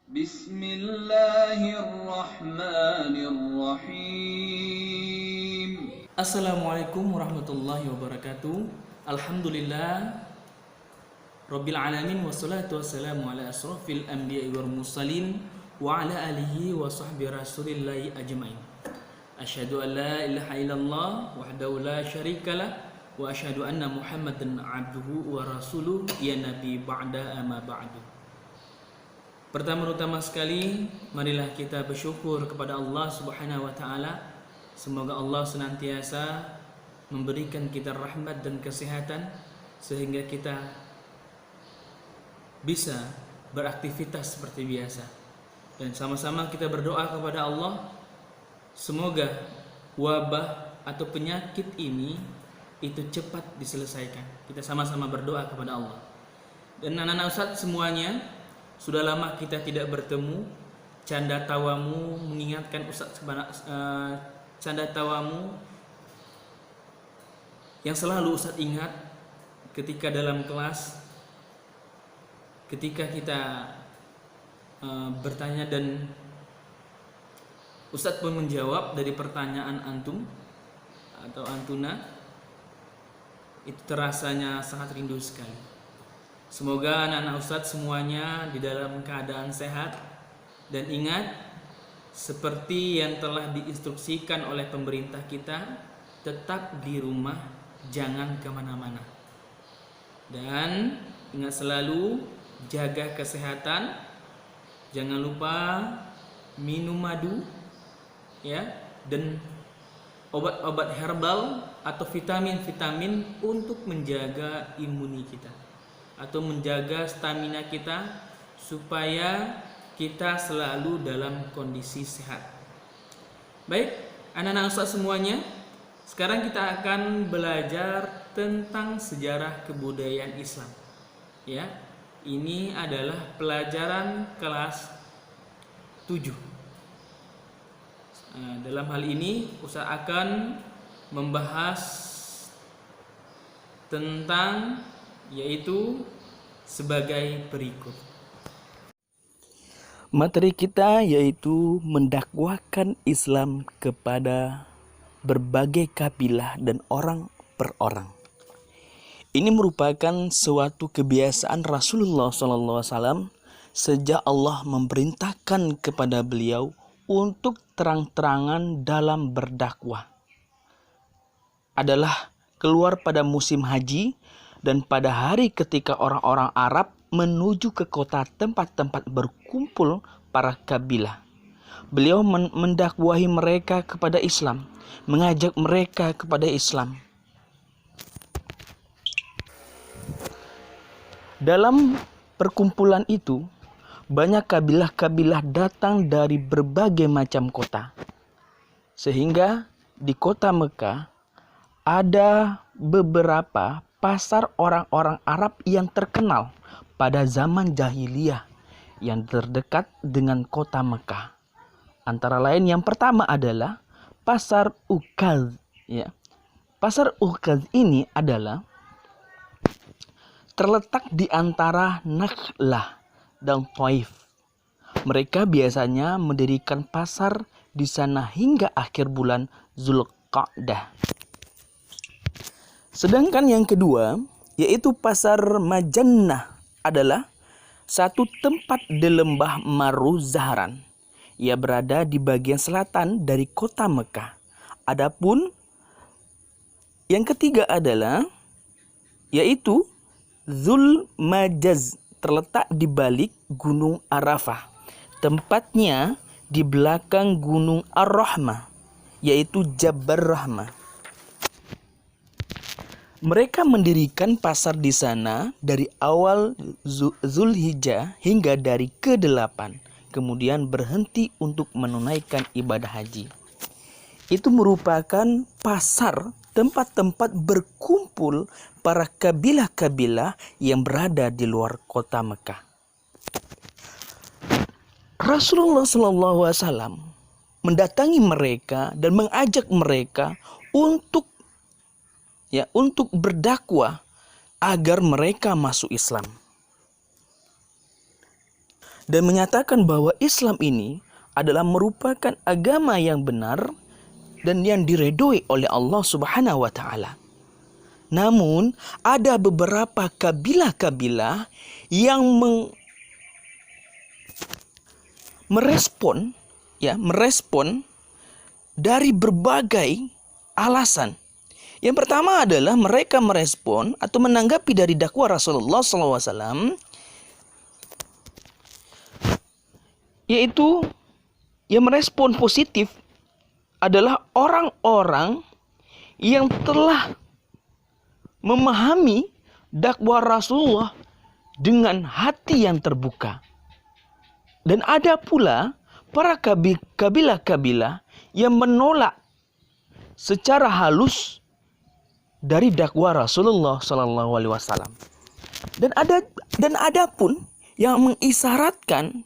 Bismillahirrahmanirrahim. Assalamualaikum warahmatullahi wabarakatuh. Alhamdulillah Rabbil alamin wassalatu wassalamu ala asrafil anbiya'i wal mursalin wa ala alihi wa sahbihi rasulillahi ajma'in. Asyhadu an la ilaha illallah wahdahu la syarikalah wa asyhadu anna Muhammadan abduhu wa rasuluh ya nabi ba'da amma ba'du. Pertama-tama sekali, marilah kita bersyukur kepada Allah Subhanahu wa taala. Semoga Allah senantiasa memberikan kita rahmat dan kesehatan sehingga kita bisa beraktivitas seperti biasa. Dan sama-sama kita berdoa kepada Allah, semoga wabah atau penyakit ini itu cepat diselesaikan. Kita sama-sama berdoa kepada Allah. Dan anak-anak Ustadz semuanya, sudah lama kita tidak bertemu. Canda tawamu mengingatkan Ustadz canda tawamu yang selalu Ustadz ingat ketika dalam kelas, ketika kita bertanya dan Ustadz pun menjawab dari pertanyaan antum atau antuna, itu terasanya sangat rindu sekali. Semoga anak-anak Ustadz semuanya di dalam keadaan sehat, dan ingat, seperti yang telah diinstruksikan oleh pemerintah kita, tetap di rumah, jangan kemana-mana. Dan ingat selalu jaga kesehatan, jangan lupa minum madu, ya, dan obat-obat herbal atau vitamin-vitamin untuk menjaga imun kita atau menjaga stamina kita supaya kita selalu dalam kondisi sehat. Baik, anak-anak Ustaz semuanya, sekarang kita akan belajar tentang sejarah kebudayaan Islam. Ya, ini adalah pelajaran kelas 7. Dalam hal ini Ustaz akan membahas tentang yaitu sebagai berikut. Materi kita yaitu mendakwakan Islam kepada berbagai kabilah dan orang per orang. Ini merupakan suatu kebiasaan Rasulullah SAW sejak Allah memerintahkan kepada beliau untuk terang-terangan dalam berdakwah. Adalah keluar pada musim haji dan pada hari ketika orang-orang Arab menuju ke kota tempat-tempat berkumpul para kabilah. Beliau mendakwahi mereka kepada Islam, mengajak mereka kepada Islam. Dalam perkumpulan itu, banyak kabilah-kabilah datang dari berbagai macam kota. Sehingga di kota Mekah ada beberapa pasar orang-orang Arab yang terkenal pada zaman jahiliyah yang terdekat dengan kota Mekah. Antara lain yang pertama adalah Pasar Ukaz. Ya. Pasar Ukaz ini adalah terletak di antara Nakhlah dan Taif. Mereka biasanya mendirikan pasar di sana hingga akhir bulan Zulqa'dah. Sedangkan yang kedua yaitu Pasar Majannah adalah satu tempat di lembah Maru Zahran. Ia berada di bagian selatan dari kota Mekah. Adapun yang ketiga adalah yaitu Zul Majaz, terletak di balik Gunung Arafah. Tempatnya di belakang Gunung Ar-Rahmah, yaitu Jabal Rahmah. Mereka mendirikan pasar di sana dari awal Zulhijjah hingga dari ke-8, kemudian berhenti untuk menunaikan ibadah haji. Itu merupakan pasar tempat-tempat berkumpul para kabilah-kabilah yang berada di luar kota Mekah. Rasulullah SAW mendatangi mereka dan mengajak mereka untuk berdakwah agar mereka masuk Islam. dan menyatakan bahwa Islam ini adalah merupakan agama yang benar dan yang diredoi oleh Allah Subhanahu wa taala. Namun ada beberapa kabilah-kabilah yang merespon dari berbagai alasan. Yang pertama adalah mereka merespon atau menanggapi dari dakwah Rasulullah SAW, yaitu yang merespon positif adalah orang-orang yang telah memahami dakwah Rasulullah dengan hati yang terbuka. Dan ada pula para kabilah-kabilah yang menolak secara halus dari dakwah Rasulullah Sallallahu Alaihi Wasallam. Dan ada pun yang mengisyaratkan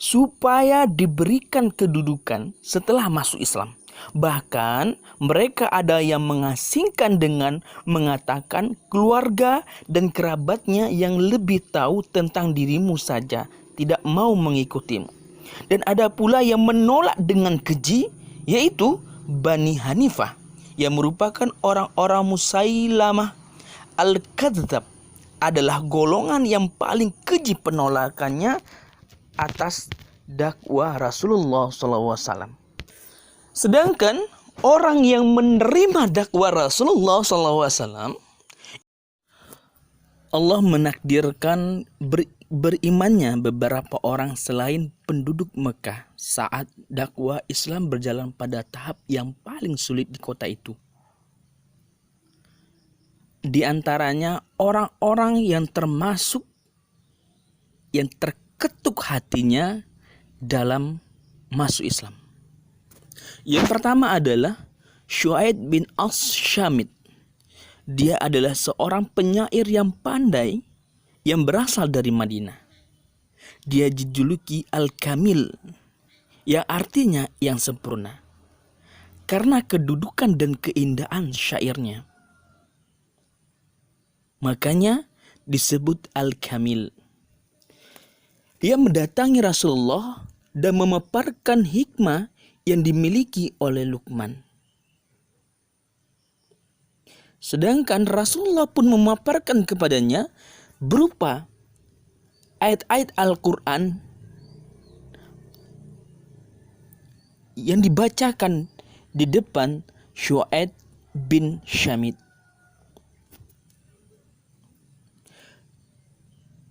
supaya diberikan kedudukan setelah masuk Islam. Bahkan mereka ada yang mengasingkan dengan mengatakan keluarga dan kerabatnya yang lebih tahu tentang dirimu saja tidak mau mengikutimu. Dan ada pula yang menolak dengan keji, yaitu Bani Hanifah, yang merupakan orang-orang Musailamah Al-Kadzdzab, adalah golongan yang paling keji penolakannya atas dakwah Rasulullah SAW. Sedangkan orang yang menerima dakwah Rasulullah SAW, Allah menakdirkan berimannya beberapa orang selain penduduk Mekah saat dakwah Islam berjalan pada tahap yang paling sulit di kota itu. Di antaranya orang-orang yang termasuk yang terketuk hatinya dalam masuk Islam. Yang pertama adalah Syuaib bin As-Syamit. Dia adalah seorang penyair yang pandai yang berasal dari Madinah. Dia dijuluki Al-Kamil, yang artinya yang sempurna, karena kedudukan dan keindahan syairnya. Makanya disebut Al-Kamil. Dia mendatangi Rasulullah dan memaparkan hikmah yang dimiliki oleh Luqman. Sedangkan Rasulullah pun memaparkan kepadanya berupa ayat-ayat Al-Quran yang dibacakan di depan Syuaib bin Syamit.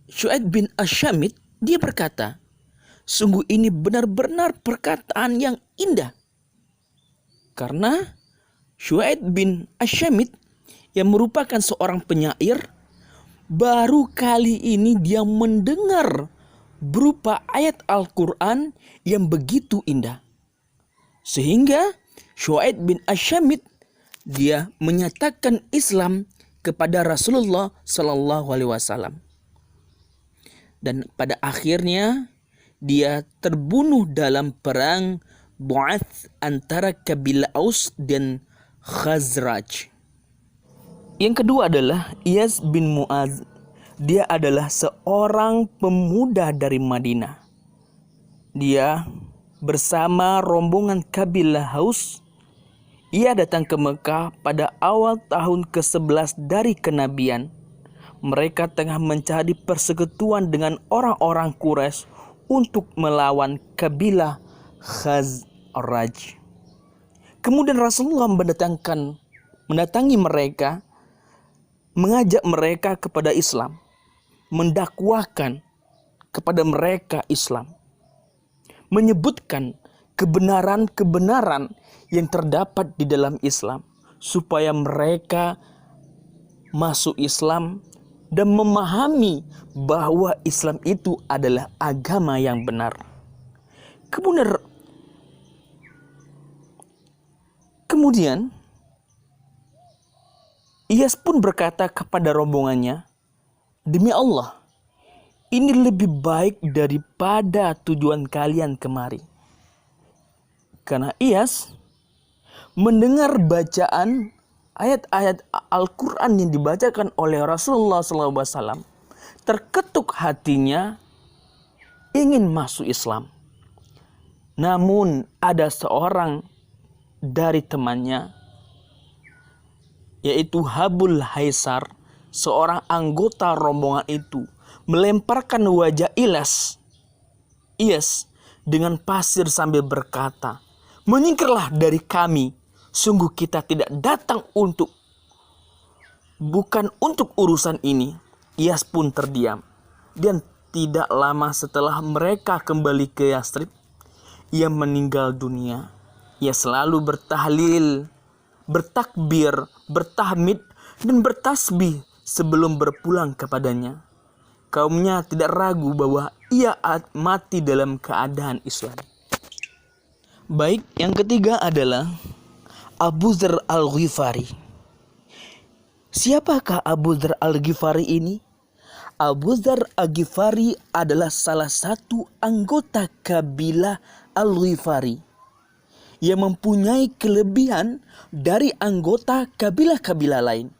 Syuaib bin Asyamit, dia berkata, sungguh ini benar-benar perkataan yang indah. Karena Syuaib bin Asyamit yang merupakan seorang penyair, baru kali ini dia mendengar berupa ayat Al-Quran yang begitu indah. Sehingga Syuaib bin Asyamit dia menyatakan Islam kepada Rasulullah Sallallahu Alaihi Wasallam. Dan pada akhirnya dia terbunuh dalam perang Bu'ath antara kabilah Aus dan Khazraj. Yang kedua adalah Iyas bin Mu'adz. Dia adalah seorang pemuda dari Madinah. Dia bersama rombongan kabilah Aus. Ia datang ke Mekah pada awal tahun ke-11 dari kenabian. Mereka tengah mencari persekutuan dengan orang-orang Quraisy untuk melawan kabilah Khazraj. Kemudian Rasulullah mendatangi mereka, mengajak mereka kepada Islam, mendakwahkan kepada mereka Islam, menyebutkan kebenaran-kebenaran yang terdapat di dalam Islam, supaya mereka masuk Islam dan memahami bahwa Islam itu adalah agama yang benar. Kemudian Iyas pun berkata kepada rombongannya, demi Allah, ini lebih baik daripada tujuan kalian kemari. Karena Iyas mendengar bacaan ayat-ayat Al-Quran yang dibacakan oleh Rasulullah SAW, terketuk hatinya ingin masuk Islam. Namun ada seorang dari temannya, yaitu Habul Haisar, seorang anggota rombongan itu, melemparkan wajah Iyas dengan pasir sambil berkata, "Menyingkirlah dari kami, sungguh kita tidak datang bukan untuk urusan ini." Iyas pun terdiam, dan tidak lama setelah mereka kembali ke Yastrib, ia meninggal dunia. Ia selalu bertahlil, bertakbir, bertahmid, dan bertasbih sebelum berpulang kepadanya. Kaumnya tidak ragu bahwa ia mati dalam keadaan Islam. Baik, yang ketiga adalah Abu Dzar Al-Ghifari. Siapakah Abu Dzar Al-Ghifari ini? Abu Dzar Al-Ghifari adalah salah satu anggota kabilah Al-Ghifari yang mempunyai kelebihan dari anggota kabilah-kabilah lain.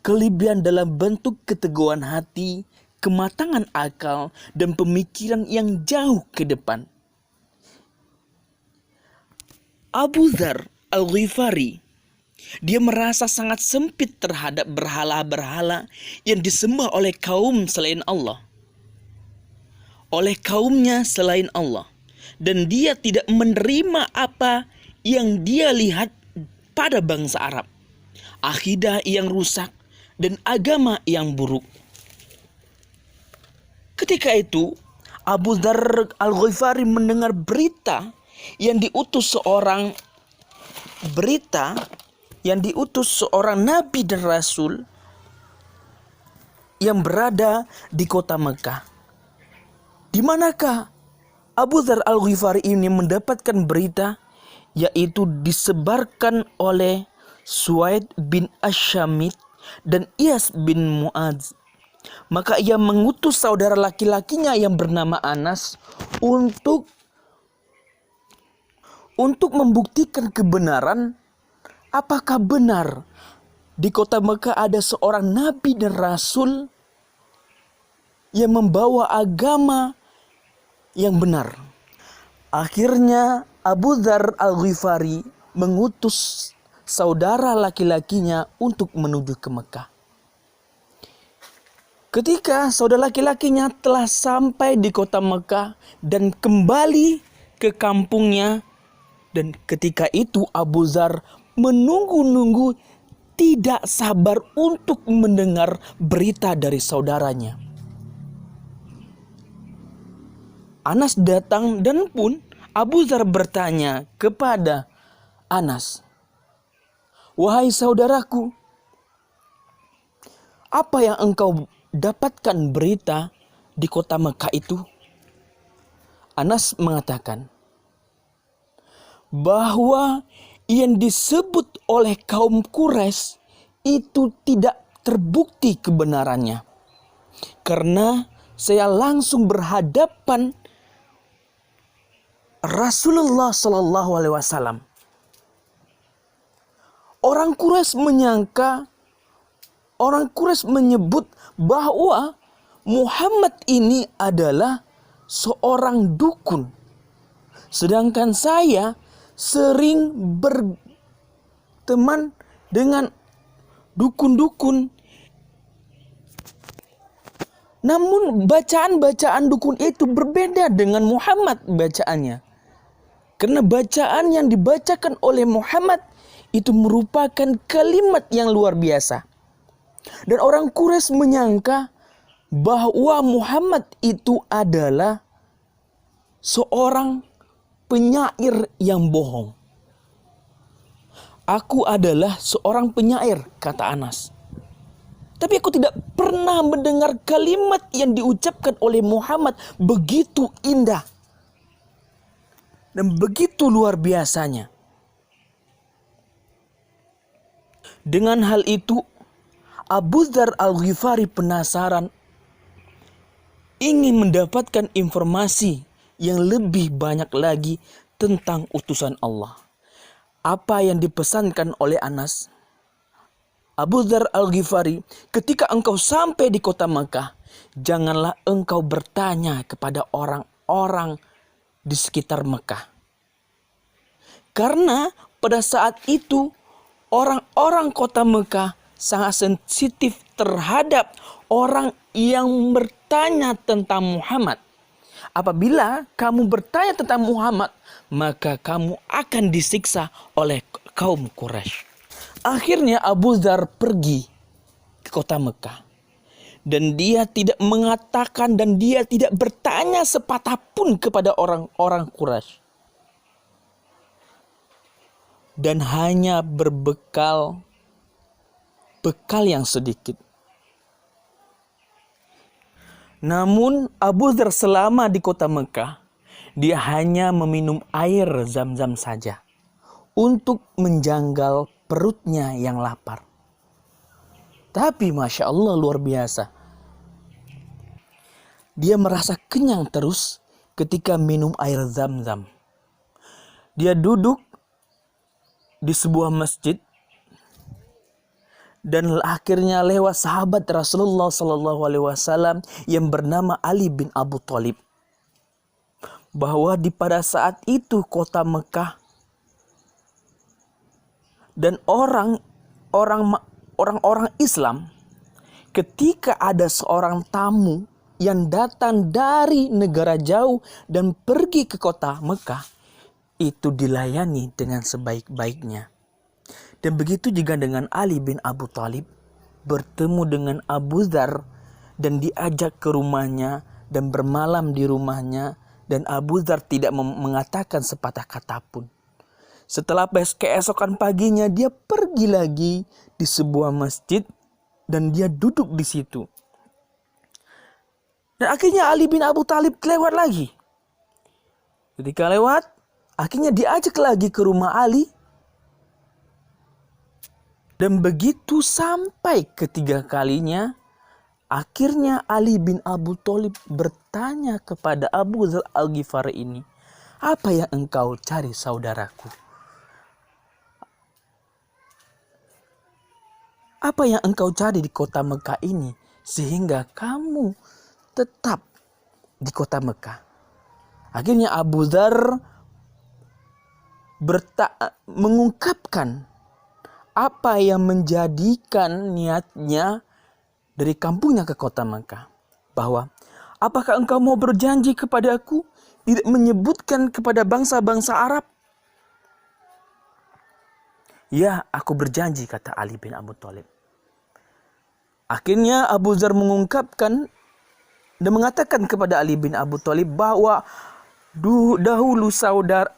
Kelebihan dalam bentuk keteguhan hati, kematangan akal, dan pemikiran yang jauh ke depan. Abu Dzar Al-Ghifari, dia merasa sangat sempit terhadap berhala-berhala yang disembah oleh kaum selain Allah, oleh kaumnya selain Allah. Dan dia tidak menerima apa yang dia lihat pada bangsa Arab, akidah yang rusak dan agama yang buruk. Ketika itu Abu Dzar Al-Ghifari mendengar berita yang diutus seorang nabi dan rasul yang berada di kota Mekah. Di manakah Abu Dzar Al-Ghifari ini mendapatkan berita, yaitu disebarkan oleh Suaid bin Asyamit dan Iyas bin Mu'adz. Maka ia mengutus saudara laki-lakinya yang bernama Anas untuk membuktikan kebenaran, apakah benar di kota Mekah ada seorang nabi dan rasul yang membawa agama yang benar. Akhirnya Abu Dzar Al-Ghifari mengutus saudara laki-lakinya untuk menuju ke Mekah. Ketika saudara laki-lakinya telah sampai di kota Mekah dan kembali ke kampungnya, dan ketika itu Abu Dzar menunggu-nunggu, tidak sabar untuk mendengar berita dari saudaranya. Anas datang dan pun Abu Dzar bertanya kepada Anas, "Wahai saudaraku, apa yang engkau dapatkan berita di kota Mekah itu?" Anas mengatakan bahwa yang disebut oleh kaum Quraisy itu tidak terbukti kebenarannya, karena saya langsung berhadapan Rasulullah Shallallahu Alaihi Wasallam. Orang Quraisy menyebut bahwa Muhammad ini adalah seorang dukun, sedangkan saya sering berteman dengan dukun-dukun. Namun bacaan-bacaan dukun itu berbeda dengan Muhammad bacaannya. Karena bacaan yang dibacakan oleh Muhammad itu merupakan kalimat yang luar biasa. Dan orang Quraisy menyangka bahwa Muhammad itu adalah seorang penyair yang bohong. "Aku adalah seorang penyair," kata Anas. "Tapi aku tidak pernah mendengar kalimat yang diucapkan oleh Muhammad begitu indah dan begitu luar biasanya." Dengan hal itu, Abu Dzar Al-Ghifari penasaran, ingin mendapatkan informasi yang lebih banyak lagi tentang utusan Allah. Apa yang dipesankan oleh Anas? "Abu Dzar Al-Ghifari, ketika engkau sampai di kota Makkah, janganlah engkau bertanya kepada orang orang di sekitar Mekah. Karena pada saat itu orang-orang kota Mekah sangat sensitif terhadap orang yang bertanya tentang Muhammad. Apabila kamu bertanya tentang Muhammad, maka kamu akan disiksa oleh kaum Quraisy. Akhirnya Abu Dzar pergi ke kota Mekah. Dan dia tidak mengatakan dan dia tidak bertanya sepatah pun kepada orang-orang Quraisy. Dan hanya berbekal bekal yang sedikit. Namun Abu Dzar selama di kota Mekah, dia hanya meminum air Zam-Zam saja untuk menjanggal perutnya yang lapar. Tapi Masya Allah luar biasa. Dia merasa kenyang terus ketika minum air Zam-Zam. Dia duduk di sebuah masjid dan akhirnya lewat sahabat Rasulullah SAW yang bernama Ali bin Abu Thalib. Bahwa pada saat itu kota Mekah dan orang-orang Islam, ketika ada seorang tamu yang datang dari negara jauh dan pergi ke kota Mekah, itu dilayani dengan sebaik-baiknya. Dan begitu juga dengan Ali bin Abu Thalib bertemu dengan Abu Dzar dan diajak ke rumahnya dan bermalam di rumahnya, dan Abu Dzar tidak mengatakan sepatah kata pun. Setelah keesokan paginya dia pergi lagi di sebuah masjid dan dia duduk di situ. Dan akhirnya Ali bin Abu Thalib lewat lagi. Ketika lewat, akhirnya diajak lagi ke rumah Ali. Dan begitu sampai ketiga kalinya, akhirnya Ali bin Abu Thalib bertanya kepada Abu Dzar Al-Ghifari ini, "Apa yang engkau cari saudaraku? Apa yang engkau cari di kota Mekah ini sehingga kamu tetap di kota Mekah?" Akhirnya Abu Dzar mengungkapkan apa yang menjadikan niatnya dari kampungnya ke kota Mekah. Bahwa, "Apakah engkau mau berjanji kepada aku tidak menyebutkan kepada bangsa-bangsa Arab?" "Ya, aku berjanji," kata Ali bin Abu Thalib. Akhirnya Abu Dzar mengungkapkan dan mengatakan kepada Ali bin Abu Thalib bahwa, "Dahulu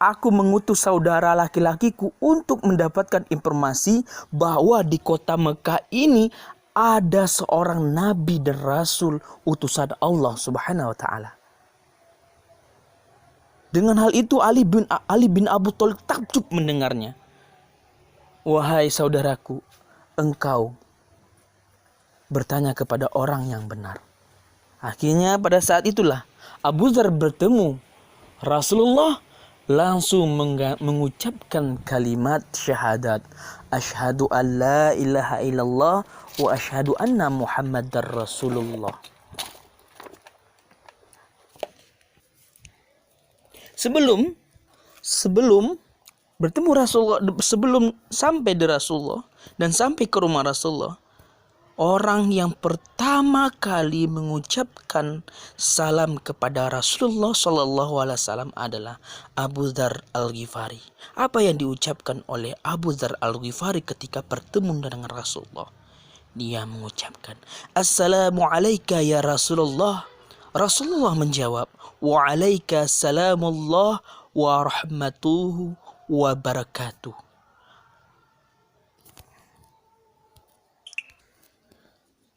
aku mengutus saudara laki-lakiku untuk mendapatkan informasi bahwa di kota Mekah ini ada seorang nabi dan rasul utusan Allah Subhanahu wa taala." Dengan hal itu Ali bin Abu Thalib takjub mendengarnya. "Wahai saudaraku, engkau bertanya kepada orang yang benar." Akhirnya pada saat itulah Abu Dzar bertemu Rasulullah, langsung mengucapkan kalimat syahadat, "Asyhadu an la ilaha illallah wa asyhadu anna Muhammadar Rasulullah." Sebelum bertemu Rasulullah, sebelum sampai di Rasulullah dan sampai ke rumah Rasulullah, orang yang pertama kali mengucapkan salam kepada Rasulullah SAW adalah Abu Dzar Al-Ghifari. Apa yang diucapkan oleh Abu Dzar Al-Ghifari ketika bertemu dengan Rasulullah? Dia mengucapkan, "Assalamu alayka ya Rasulullah." Rasulullah menjawab, "Wa alayka salamullah wa rahmatuhu wa barakatuh."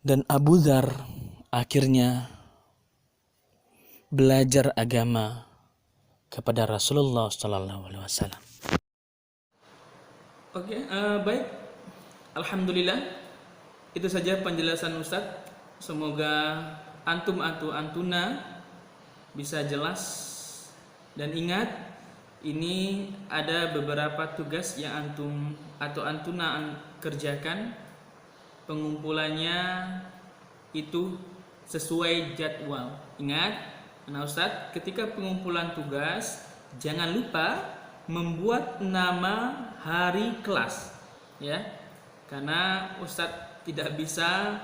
Dan Abu Dzar akhirnya belajar agama kepada Rasulullah SAW. Oke, baik. Alhamdulillah. Itu saja penjelasan Ustadz. Semoga antuna bisa jelas. Dan ingat, ini ada beberapa tugas yang antuna kerjakan. Pengumpulannya itu sesuai jadwal. Ingat, Nah Ustadz, ketika pengumpulan tugas jangan lupa membuat nama hari kelas, ya, karena Ustadz tidak bisa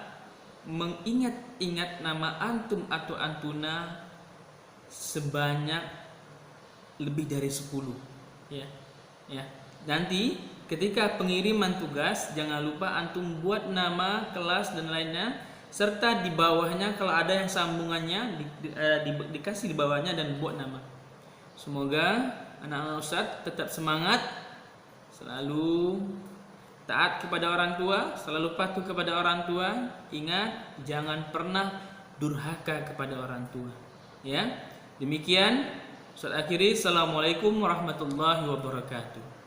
mengingat-ingat nama antum atau antuna sebanyak lebih dari 10, ya. Ya. Nanti ketika pengiriman tugas jangan lupa antum buat nama kelas dan lainnya, serta di bawahnya kalau ada yang sambungannya dikasih di bawahnya dan buat nama. Semoga anak-anak Ustadz tetap semangat, selalu taat kepada orang tua, selalu patuh kepada orang tua. Ingat, jangan pernah durhaka kepada orang tua. Ya, demikian Ustadz akhiri. Assalamualaikum warahmatullahi wabarakatuh.